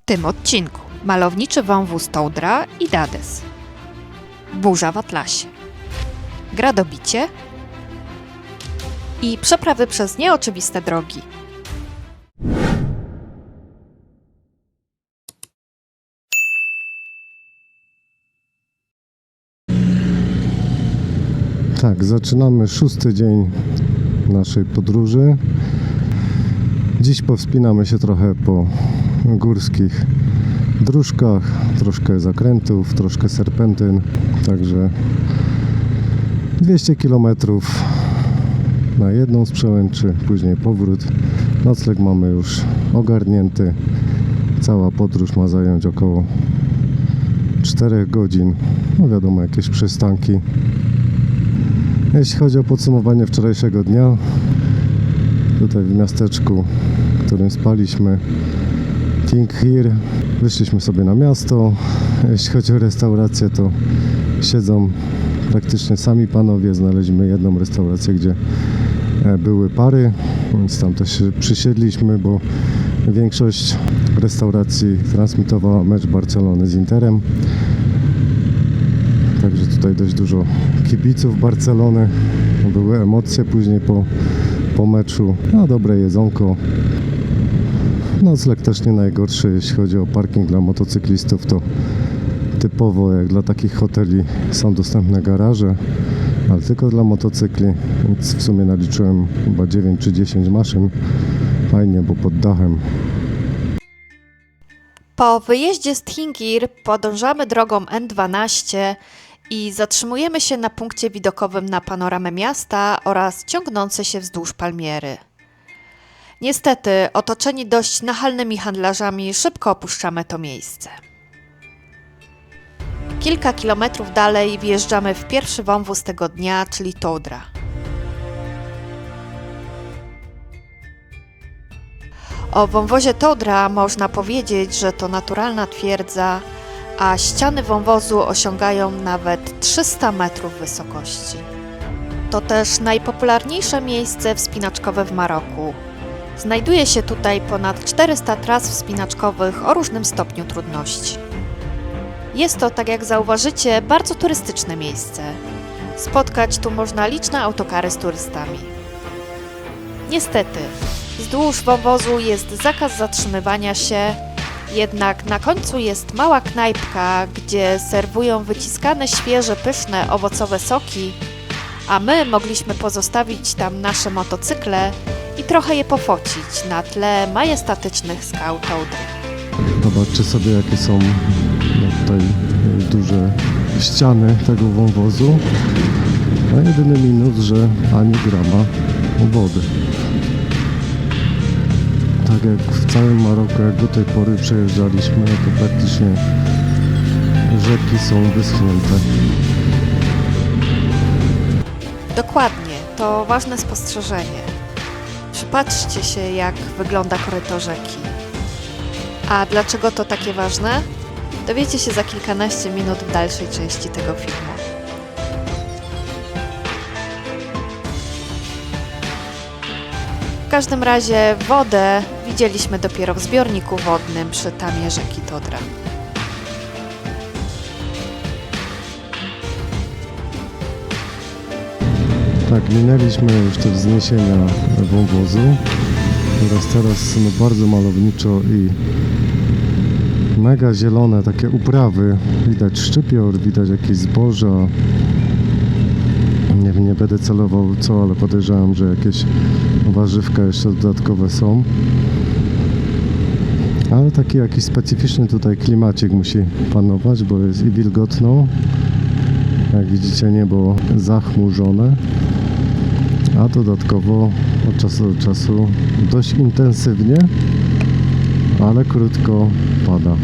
tym odcinku malowniczy wąwóz Toudra i Dades, burza w Atlasie, gradobicie i przeprawy przez nieoczywiste drogi. Tak, zaczynamy 6. dzień naszej podróży. Dziś powspinamy się trochę po górskich dróżkach, troszkę zakrętów, troszkę serpentyn, także 200 km na jedną z przełęczy, później powrót. Nocleg mamy już ogarnięty. Cała podróż ma zająć około 4 godzin. No wiadomo, jakieś przystanki. Jeśli chodzi o podsumowanie wczorajszego dnia, tutaj w miasteczku, w którym spaliśmy, Tinghir, wyszliśmy sobie na miasto. Jeśli chodzi o restaurację, to siedzą praktycznie sami panowie. Znaleźliśmy jedną restaurację, gdzie były pary, więc tam też się przysiedliśmy, bo większość restauracji transmitowała mecz Barcelony z Interem. Także tutaj dość dużo kibiców Barcelony. Były emocje później po meczu. No, dobre jedzonko. Nocleg też nie najgorszy, jeśli chodzi o parking dla motocyklistów, to typowo jak dla takich hoteli są dostępne garaże, ale tylko dla motocykli, więc w sumie naliczyłem chyba 9 czy 10 maszyn. Fajnie, bo pod dachem. Po wyjeździe z Tinghir podążamy drogą N12 i zatrzymujemy się na punkcie widokowym na panoramę miasta oraz ciągnące się wzdłuż Palmiery. Niestety, otoczeni dość nachalnymi handlarzami, szybko opuszczamy to miejsce. Kilka kilometrów dalej wjeżdżamy w pierwszy wąwóz tego dnia, czyli Toudra. O wąwozie Toudra można powiedzieć, że to naturalna twierdza, a ściany wąwozu osiągają nawet 300 metrów wysokości. To też najpopularniejsze miejsce wspinaczkowe w Maroku. Znajduje się tutaj ponad 400 tras wspinaczkowych o różnym stopniu trudności. Jest to, tak jak zauważycie, bardzo turystyczne miejsce. Spotkać tu można liczne autokary z turystami. Niestety, wzdłuż wąwozu jest zakaz zatrzymywania się, jednak na końcu jest mała knajpka, gdzie serwują wyciskane, świeże, pyszne, owocowe soki, a my mogliśmy pozostawić tam nasze motocykle i trochę je pofocić na tle majestatycznych skał Toudry. Zobaczcie sobie, jakie są tutaj duże ściany tego wąwozu. A jedyny minus, że ani grama wody. Tak jak w całym Maroku, jak do tej pory przejeżdżaliśmy, to praktycznie rzeki są wyschnięte. Dokładnie, to ważne spostrzeżenie. Przypatrzcie się, jak wygląda koryto rzeki. A dlaczego to takie ważne? Dowiecie się za kilkanaście minut w dalszej części tego filmu. W każdym razie wodę widzieliśmy dopiero w zbiorniku wodnym przy tamie rzeki Toudra. Tak, minęliśmy już te wzniesienia wąwozu oraz teraz bardzo malowniczo i mega zielone takie uprawy. Widać szczypior, widać jakieś zboża. Nie będę celował co, ale podejrzewam, że jakieś warzywka jeszcze dodatkowe są. Ale taki jakiś specyficzny tutaj klimacik musi panować, bo jest i wilgotno. Jak widzicie, niebo zachmurzone. A dodatkowo od czasu do czasu dość intensywnie, ale krótko pada.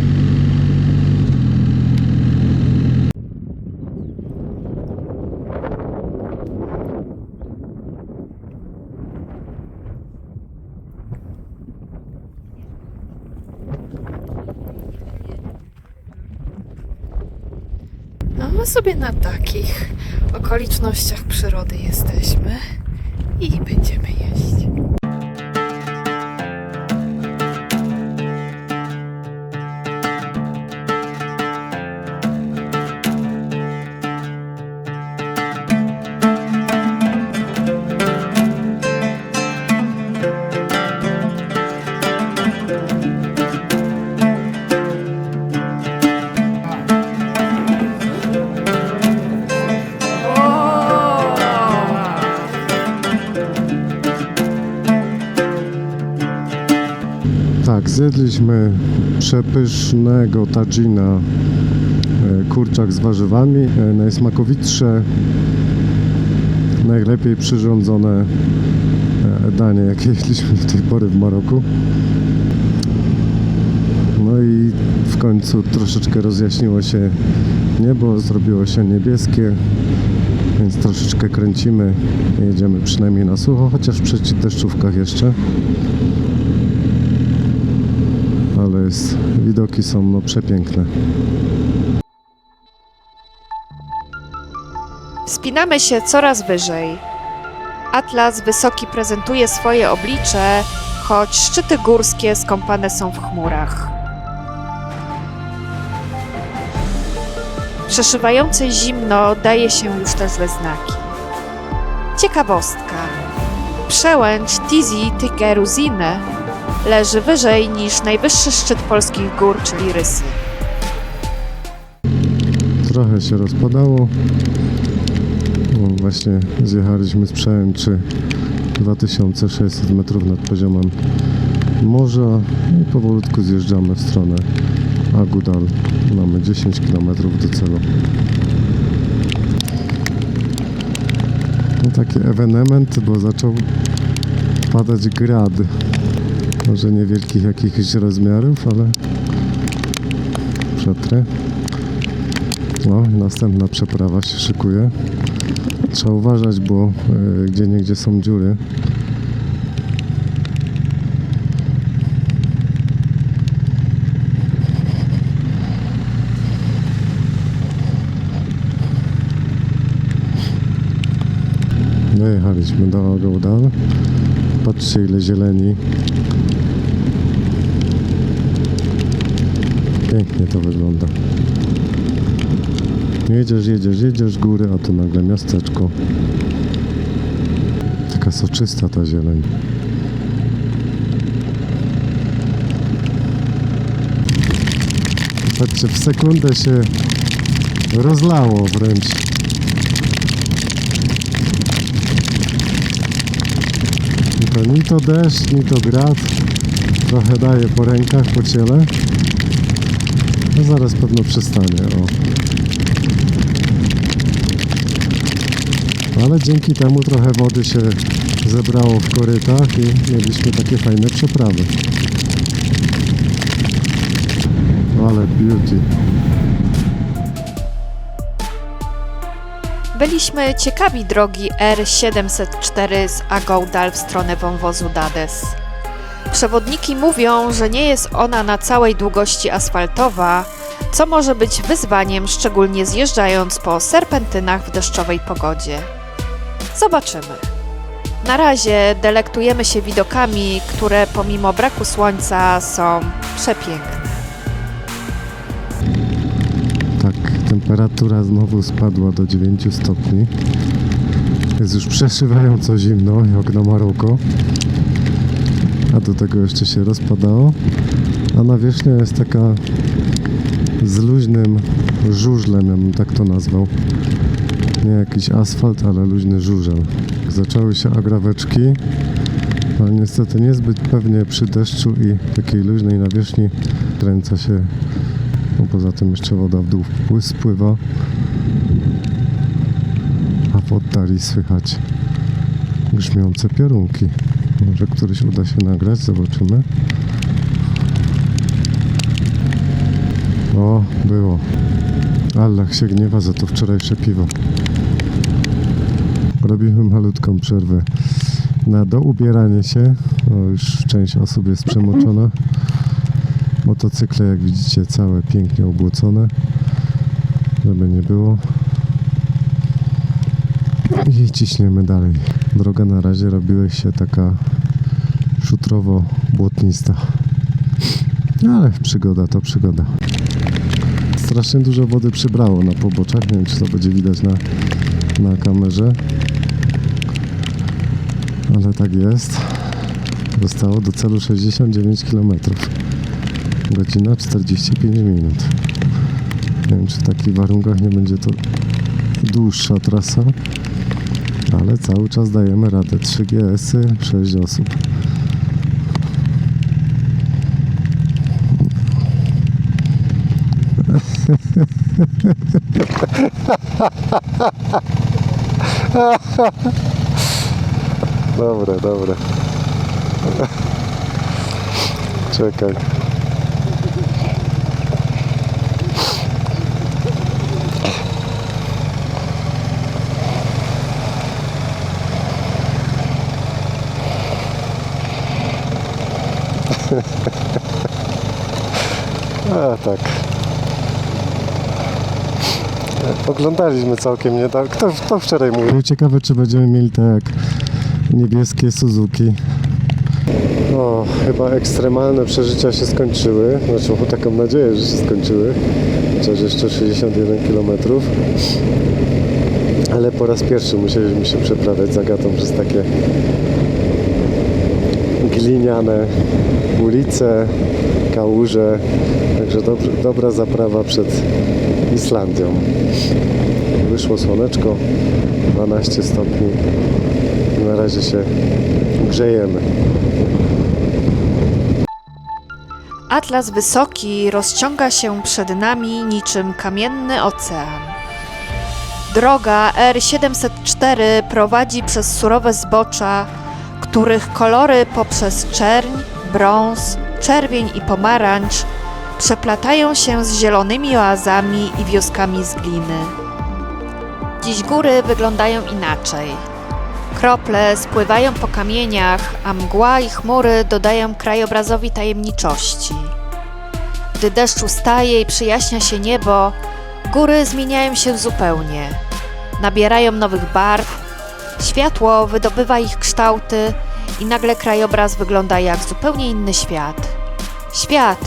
No my sobie na takich okolicznościach przyrody jesteśmy i będziemy jeść. Zjedliśmy przepysznego tadżina, kurczak z warzywami, najsmakowitsze, najlepiej przyrządzone danie, jakie jedliśmy do tej pory w Maroku. No i w końcu troszeczkę rozjaśniło się niebo, zrobiło się niebieskie, więc troszeczkę kręcimy, jedziemy przynajmniej na sucho, chociaż przy deszczówkach jeszcze. Ale widoki są przepiękne. Wspinamy się coraz wyżej. Atlas wysoki prezentuje swoje oblicze, choć szczyty górskie skąpane są w chmurach. Przeszywające zimno daje się już też we znaki. Ciekawostka. Przełęcz Tizi Tikeruzine leży wyżej niż najwyższy szczyt polskich gór, czyli Rysy. Trochę się rozpadało. Właśnie zjechaliśmy z przełęczy 2600 metrów nad poziomem morza i powolutku zjeżdżamy w stronę Agudal. Mamy 10 km do celu. No taki ewenement, bo zaczął padać grad. Może niewielkich jakichś rozmiarów, ale przetrę. No, następna przeprawa się szykuje. Trzeba uważać, bo gdzieniegdzie są dziury. Dojechaliśmy do Agudal. Patrzcie, ile zieleni. Pięknie to wygląda. Jedziesz góry, a tu nagle miasteczko. Taka soczysta ta zieleń. Patrzcie, w sekundę się rozlało wręcz. To ni to deszcz, ni to grad. Trochę daje po rękach, po ciele. No zaraz pewno przestanie. O. Ale dzięki temu trochę wody się zebrało w korytach i mieliśmy takie fajne przeprawy. Ale beauty. Byliśmy ciekawi drogi R704 z Agoutal w stronę wąwozu Dades. Przewodniki mówią, że nie jest ona na całej długości asfaltowa, co może być wyzwaniem, szczególnie zjeżdżając po serpentynach w deszczowej pogodzie. Zobaczymy. Na razie delektujemy się widokami, które pomimo braku słońca są przepiękne. Tak, temperatura znowu spadła do 9 stopni. Jest już przeszywająco zimno, jak na Maroko. A do tego jeszcze się rozpadało. A nawierzchnia jest taka z luźnym żużlem, ja bym tak to nazwał. Nie jakiś asfalt, ale luźny żużel. Zaczęły się agraweczki, ale niestety niezbyt pewnie przy deszczu i takiej luźnej nawierzchni kręca się. No poza tym jeszcze woda w dół spływa. A w oddali słychać grzmiące piorunki. Może któryś uda się nagrać, zobaczymy. O, było. Allah się gniewa za to wczorajsze piwo. Robimy malutką przerwę na doubieranie się. O, już część osób jest przemoczona. Motocykle, jak widzicie, całe pięknie obłocone. Żeby nie było. I ciśniemy dalej. Droga na razie robiła się taka szutrowo-błotnista. Ale przygoda to przygoda. Strasznie dużo wody przybrało na poboczach. Nie wiem, czy to będzie widać na kamerze. Ale tak jest. Zostało do celu 69 km. Godzina 45 minut. Nie wiem, czy w takich warunkach nie będzie to dłuższa trasa. Ale cały czas dajemy radę. 3 GS-y, 6 osób. Dobre, dobre. Czekaj. A tak. Oglądaliśmy całkiem niedawno. Kto wczoraj mówił? Ciekawe, czy będziemy mieli tak jak niebieskie Suzuki. O, chyba ekstremalne przeżycia się skończyły. Znaczy, mam taką nadzieję, że się skończyły. Chociaż jeszcze 61 km. Ale po raz pierwszy musieliśmy się przeprawiać z Agatą przez takie gliniane ulice, kałuże. Także dobra zaprawa przed Islandią. Wyszło słoneczko, 12 stopni. Na razie się grzejemy. Atlas wysoki rozciąga się przed nami niczym kamienny ocean. Droga R704 prowadzi przez surowe zbocza, których kolory poprzez czerń, brąz, czerwień i pomarańcz przeplatają się z zielonymi oazami i wioskami z gliny. Dziś góry wyglądają inaczej. Krople spływają po kamieniach, a mgła i chmury dodają krajobrazowi tajemniczości. Gdy deszcz ustaje i przyjaśnia się niebo, góry zmieniają się zupełnie. Nabierają nowych barw, światło wydobywa ich kształty i nagle krajobraz wygląda jak zupełnie inny świat. Świat,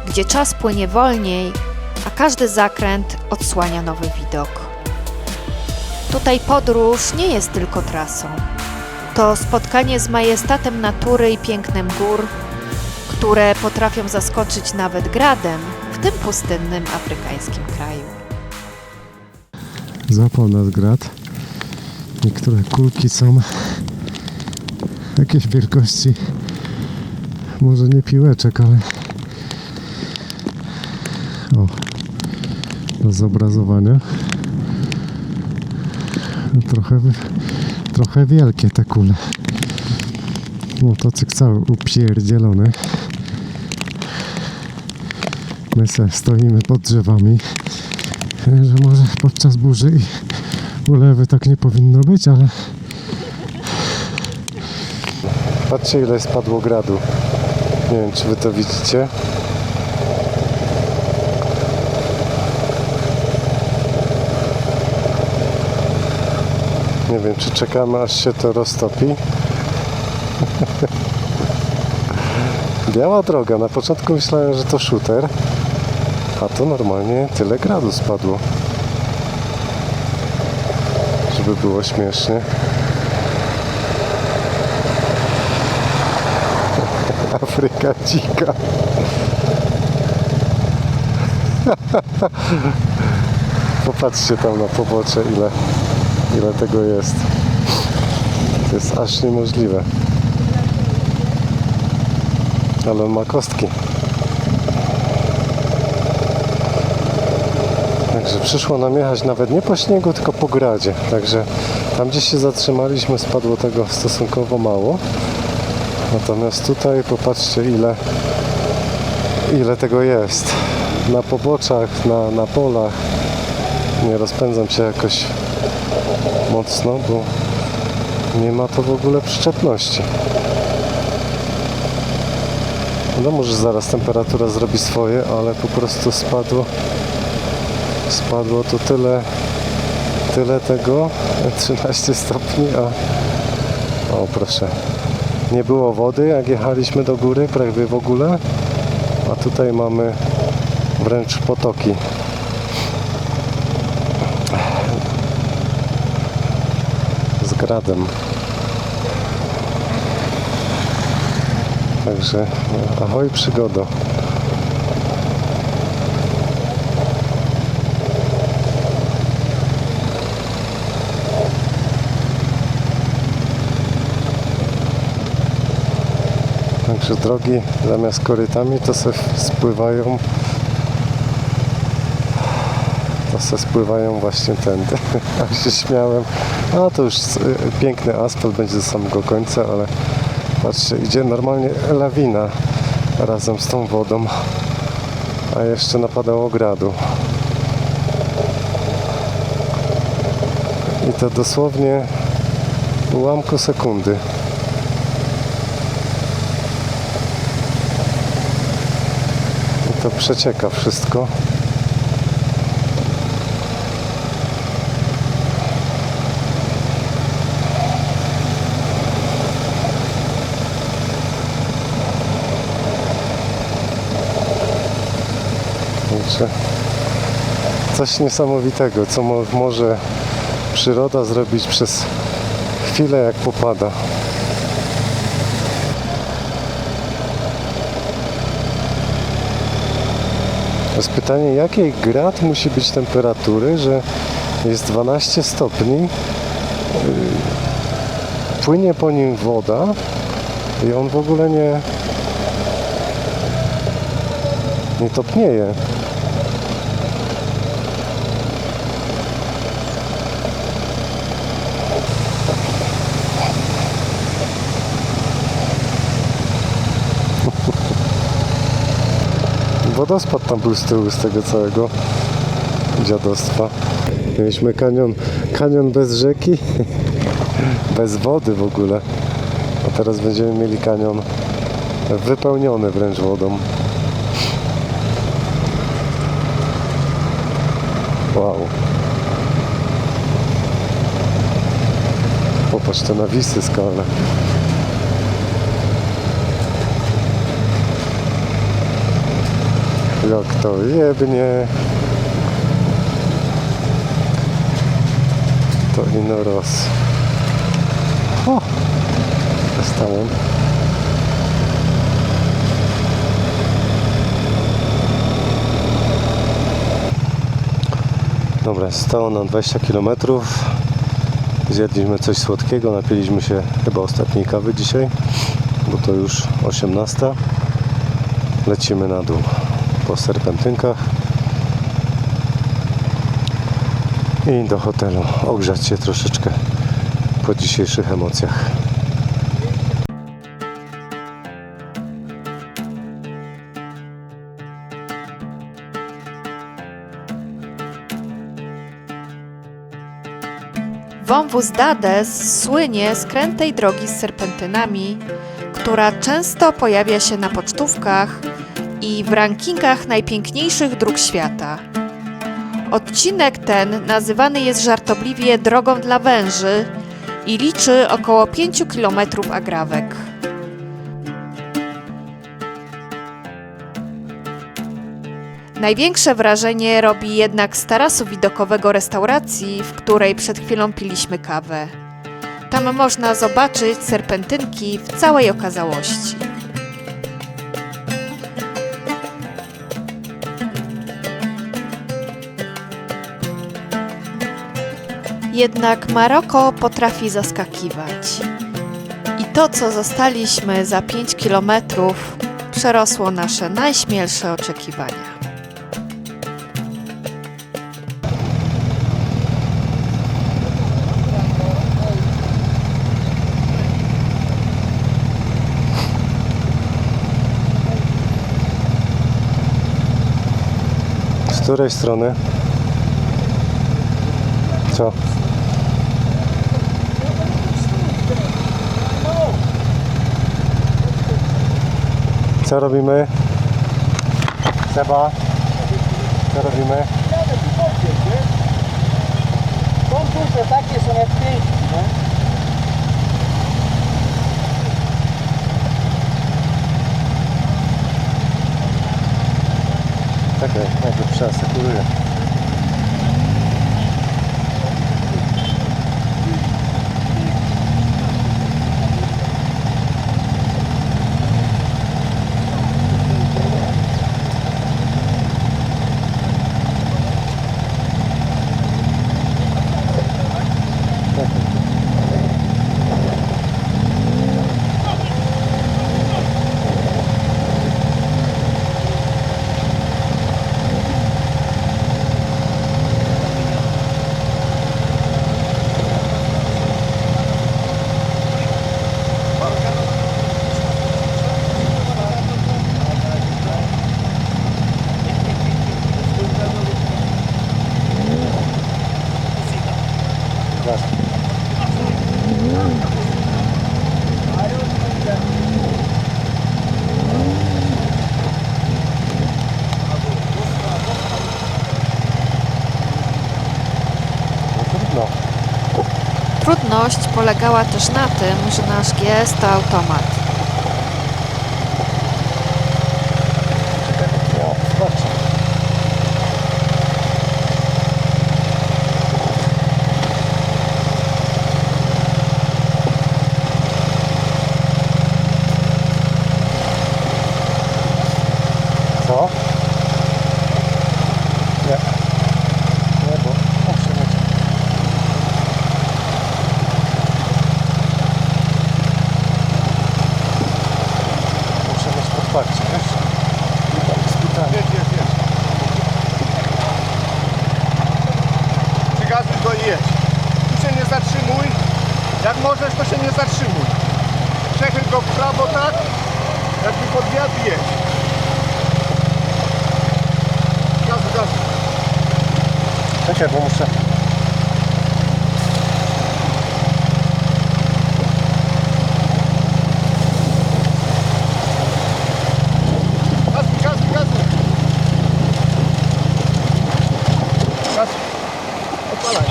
gdzie czas płynie wolniej, a każdy zakręt odsłania nowy widok. Tutaj podróż nie jest tylko trasą. To spotkanie z majestatem natury i pięknem gór, które potrafią zaskoczyć nawet gradem w tym pustynnym afrykańskim kraju. Złapał nas grad. Niektóre kulki są jakieś wielkości, może nie piłeczek, ale do zobrazowania. Trochę wielkie te kule. Motocykl cały upierdzielony. My se stoimy pod drzewami, że może podczas burzy i ulewy tak nie powinno być, ale patrzcie, ile spadło gradu. Nie wiem, czy wy to widzicie. Nie wiem, czy czekamy, aż się to roztopi. Biała droga. Na początku myślałem, że to shooter, a to normalnie tyle gradu spadło. Żeby było śmiesznie. Afryka dzika. Popatrzcie tam na pobocze, ile tego jest. To jest aż niemożliwe. Ale on ma kostki. Także przyszło nam jechać nawet nie po śniegu, tylko po gradzie. Także tam, gdzie się zatrzymaliśmy, spadło tego stosunkowo mało. Natomiast tutaj popatrzcie, ile tego jest. Na poboczach, na polach. Nie rozpędzam się jakoś mocno, bo nie ma to w ogóle przyczepności. No może zaraz temperatura zrobi swoje, ale po prostu spadło to tyle tego, 13 stopni, o proszę, nie było wody jak jechaliśmy do góry, prawie w ogóle, a tutaj mamy wręcz potoki. Z gradem. Także ahoj przygodo. Także drogi zamiast korytami to se spływają to se spływają właśnie tędy. Tak się śmiałem. A to już piękny asfalt będzie do samego końca, ale patrzcie, idzie normalnie lawina razem z tą wodą, a jeszcze napadało gradu. I to dosłownie w ułamku sekundy. I to przecieka wszystko. Także coś niesamowitego, co może przyroda zrobić przez chwilę, jak popada. To jest pytanie, jakiej grad musi być temperatury, że jest 12 stopni, płynie po nim woda i on w ogóle nie topnieje. Wodospad tam był z tyłu, z tego całego dziadostwa. Mieliśmy kanion bez rzeki, bez wody w ogóle. A teraz będziemy mieli kanion wypełniony wręcz wodą. Wow. Popatrz te nawisy skalne. Jak to jebnie, to ino roz. O! Dostałem. Dobra, stało nam 20 km. Zjedliśmy coś słodkiego, napiliśmy się chyba ostatniej kawy dzisiaj, bo to już 18. Lecimy na dół po serpentynkach i do hotelu ogrzać się troszeczkę po dzisiejszych emocjach. Wąwóz Dades słynie z krętej drogi z serpentynami, która często pojawia się na pocztówkach i w rankingach najpiękniejszych dróg świata. Odcinek ten nazywany jest żartobliwie drogą dla węży i liczy około 5 km agrawek. Największe wrażenie robi jednak z tarasu widokowego restauracji, w której przed chwilą piliśmy kawę. Tam można zobaczyć serpentynki w całej okazałości. Jednak Maroko potrafi zaskakiwać. I to, co zostaliśmy za 5 kilometrów, przerosło nasze najśmielsze oczekiwania. Z której strony? Co? Co robimy? Seba? Co robimy? Kontusze takie są jak piękne, nie? Czekaj, najpierw przeasekuruję. trudność polegała też na tym, że nasz GS to automat. O, zobaczcie. Co? Nie. Nie, bo przyleci. Muszę mieć podparcie, wiesz? Jedź. Przygazuj go i jedź. Tu się nie zatrzymuj. Jak możesz, to się nie zatrzymuj. Przechyl go w prawo tak, jakby pod wiatr jedź. Gazu. Czekaj, bo muszę... Gazu. Gaz. Odpalaj.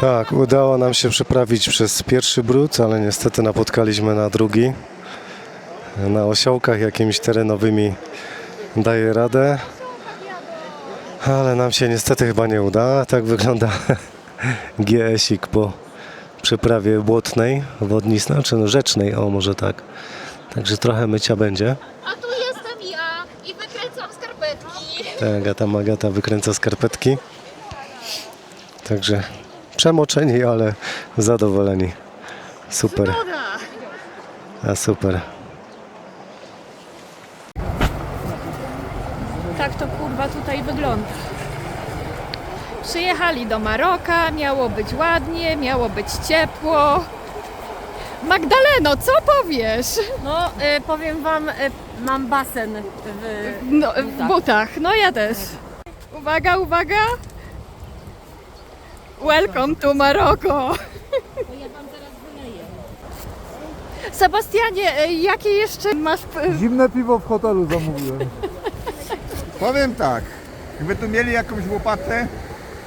Tak, udało nam się przeprawić przez pierwszy brud, ale niestety napotkaliśmy na drugi. Na osiołkach jakimiś terenowymi daje radę, ale nam się niestety chyba nie uda. Tak wygląda GS-ik po przeprawie błotnej, wodnisnej, czy no rzecznej, o może tak. Także trochę mycia będzie. A tu jestem ja i wykręcam skarpetki. Tak, Agata wykręca skarpetki. Także przemoczeni, ale zadowoleni. Super. A super. Tak to kurwa tutaj wygląda. Przyjechali do Maroka, miało być ładnie, miało być ciepło. Magdaleno, co powiesz? No, powiem wam, mam basen W butach, no ja też. Uwaga. Welcome to Maroko. Sebastianie, jakie jeszcze masz... Zimne piwo w hotelu zamówiłem. Powiem tak. Jakby tu mieli jakąś łopatę,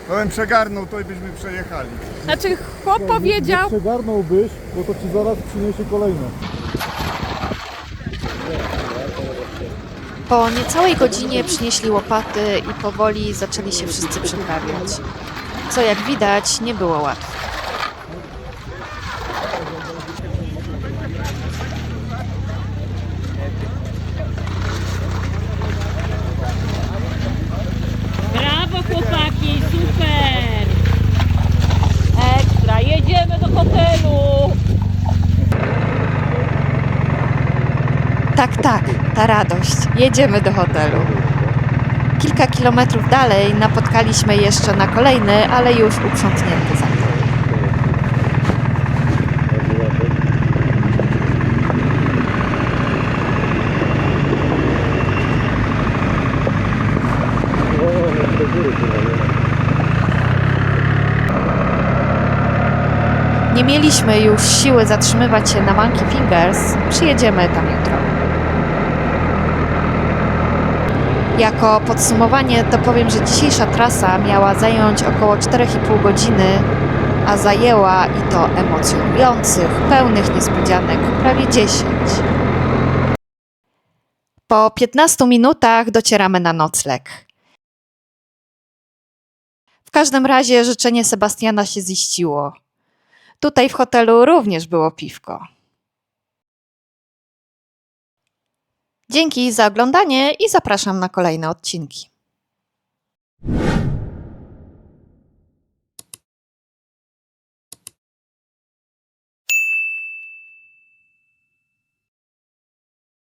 to bym przegarnął, to i byśmy przejechali. Znaczy chłop powiedział... Przegarnąłbyś, bo to ci zaraz przyniesie kolejne. Po niecałej godzinie przynieśli łopaty i powoli zaczęli się wszyscy przeprawiać. Co jak widać nie było łatwe. Brawo chłopaki, super! Ekstra, jedziemy do hotelu! Tak, ta radość. Jedziemy do hotelu. Kilka kilometrów dalej napotkaliśmy jeszcze na kolejny, ale już uprzątnięty zamek. Nie mieliśmy już siły zatrzymywać się na Monkey Fingers. Przyjedziemy tam jutro. Jako podsumowanie to powiem, że dzisiejsza trasa miała zająć około 4,5 godziny, a zajęła i to emocjonujących, pełnych niespodzianek prawie 10. Po 15 minutach docieramy na nocleg. W każdym razie życzenie Sebastiana się ziściło. Tutaj w hotelu również było piwko. Dzięki za oglądanie i zapraszam na kolejne odcinki.